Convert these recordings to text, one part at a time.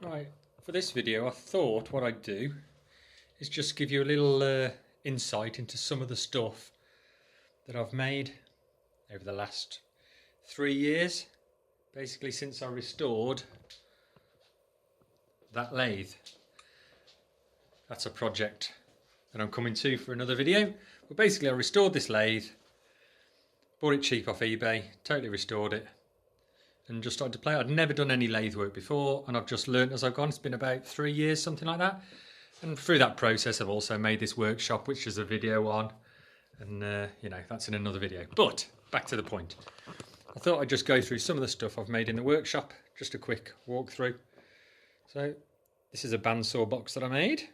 Right, for this video I thought what I'd do is just give you a little insight into some of the stuff that I've made over the last 3 years, basically since I restored that lathe. That's a project that I'm coming to for another video, but basically I restored this lathe, bought it cheap off eBay, totally restored it and just started to play. I'd never done any lathe work before and I've just learnt as I've gone. It's been about 3 years, something like that. And through that process I've also made this workshop, which is a video on, and you know, that's in another video. But back to the point. I thought I'd just go through some of the stuff I've made in the workshop, just a quick walkthrough. So this is a bandsaw box that I made.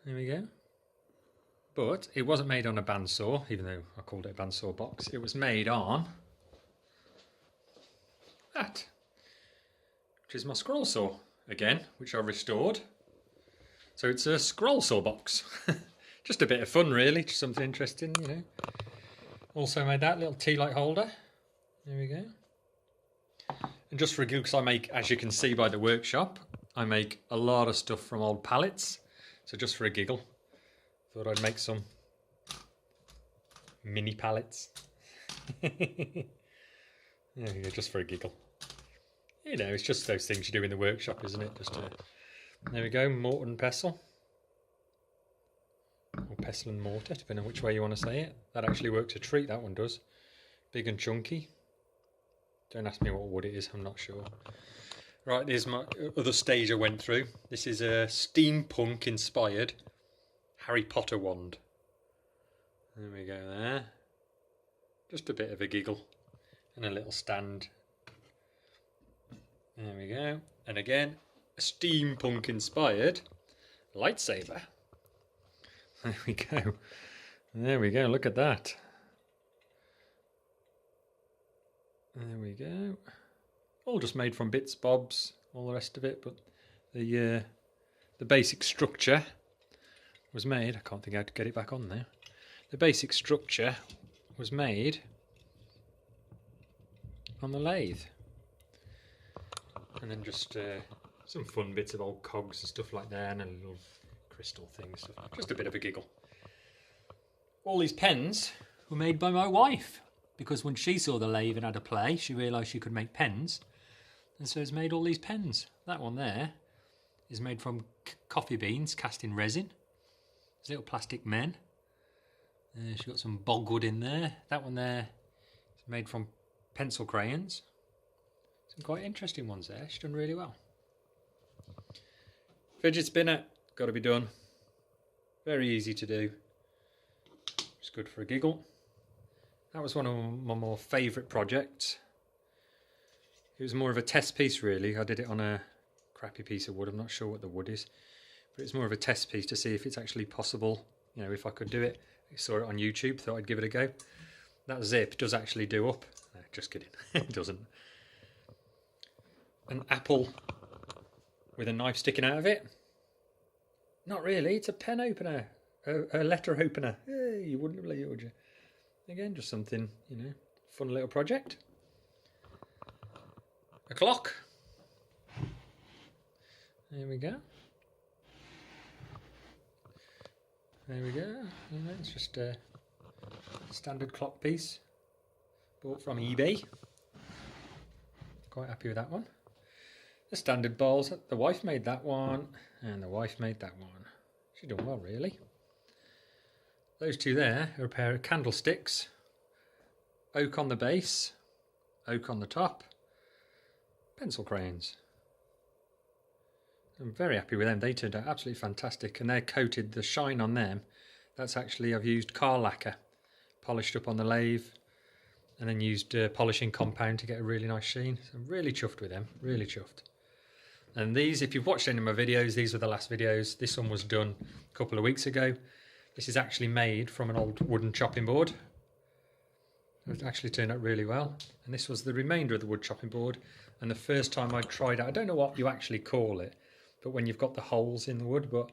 There we go. But it wasn't made on a bandsaw, even though I called it a bandsaw box. It was made on that, which is my scroll saw again, which I restored. So it's a scroll saw box. Just a bit of fun really, just something interesting, you know. Also made that little tea light holder. There we go. And just for a giggle, because I make, as you can see by the workshop, I make a lot of stuff from old pallets. So just for a giggle, thought I'd make some mini pallets. There we go, just for a giggle. You know, it's just those things you do in the workshop, isn't it? Just there we go, mortar and pestle. Or pestle and mortar, depending on which way you want to say it. That actually works a treat, that one does. Big and chunky. Don't ask me what wood it is, I'm not sure. Right, here's my other stage I went through. This is a steampunk inspired Harry Potter wand. There we go there. Just a bit of a giggle. And a little stand. There we go. And again, a steampunk inspired lightsaber. There we go. There we go, look at that. There we go. All just made from bits, bobs, all the rest of it, but the basic structure was made. I can't think how to get it back on there. The basic structure was made on the lathe, and then just some fun bits of old cogs and stuff like that, and a little crystal things. Just a bit of a giggle. All these pens were made by my wife, because when she saw the lathe and had a play, she realised she could make pens. And so it's made all these pens. That one there is made from coffee beans cast in resin. There's little plastic men. She's got some bogwood in there. That one there is made from pencil crayons. Some quite interesting ones there. She's done really well. Fidget spinner, got to be done. Very easy to do. It's good for a giggle. That was one of my more favourite projects. It was more of a test piece really. I did it on a crappy piece of wood. I'm not sure what the wood is, but it's more of a test piece to see if it's actually possible, you know, if I could do it. I saw it on YouTube, thought I'd give it a go. That zip does actually do up. No, just kidding, it doesn't. An apple with a knife sticking out of it? Not really, it's a pen opener, a letter opener. Hey, you wouldn't believe it, would you? Again, just something, you know, fun little project. A clock. There we go. There we go. You know, it's just a standard clock piece. Bought from eBay. Quite happy with that one. The standard balls. The wife made that one. And the wife made that one. She's done well, really. Those two there are a pair of candlesticks. Oak on the base. Oak on the top. Pencil crayons. I'm very happy with them. They turned out absolutely fantastic, and they're coated, the shine on them, that's actually, I've used car lacquer, polished up on the lathe, and then used polishing compound to get a really nice sheen. So I'm really chuffed with them, really chuffed. And these, if you've watched any of my videos, these were the last videos. This one was done a couple of weeks ago. This is actually made from an old wooden chopping board. It actually turned out really well. And this was the remainder of the wood chopping board. And the first time I tried it, I don't know what you actually call it, but when you've got the holes in the wood, but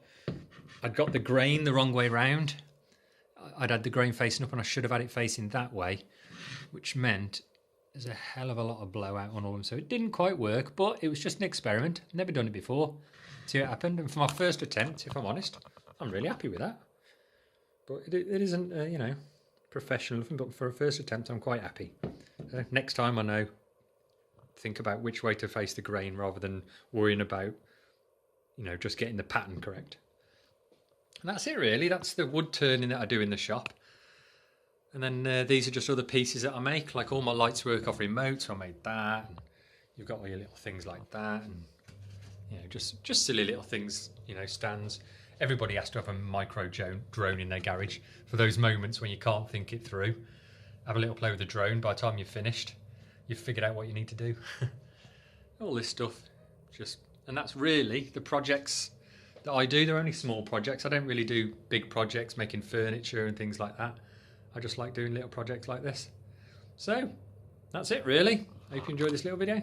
I'd got the grain the wrong way round. I'd had the grain facing up and I should have had it facing that way, which meant there's a hell of a lot of blowout on all of them, so it didn't quite work, but it was just an experiment. Never done it before. See what happened, and for my first attempt, if I'm honest, I'm really happy with that. But it isn't, you know, professional, but for a first attempt, I'm quite happy. Next time I know, think about which way to face the grain rather than worrying about, you know, just getting the pattern correct. And that's it really. That's the wood turning that I do in the shop. And then these are just other pieces that I make. Like all my lights work off remote, so I made that. And you've got all your little things like that, and you know, just silly little things. You know, stands. Everybody has to have a micro drone in their garage for those moments when you can't think it through. Have a little play with the drone. By the time you've finished, you've figured out what you need to do. All this stuff, and that's really the projects that I do. They're only small projects. I don't really do big projects, making furniture and things like that. I just like doing little projects like this. So that's it really. Hope you enjoyed this little video.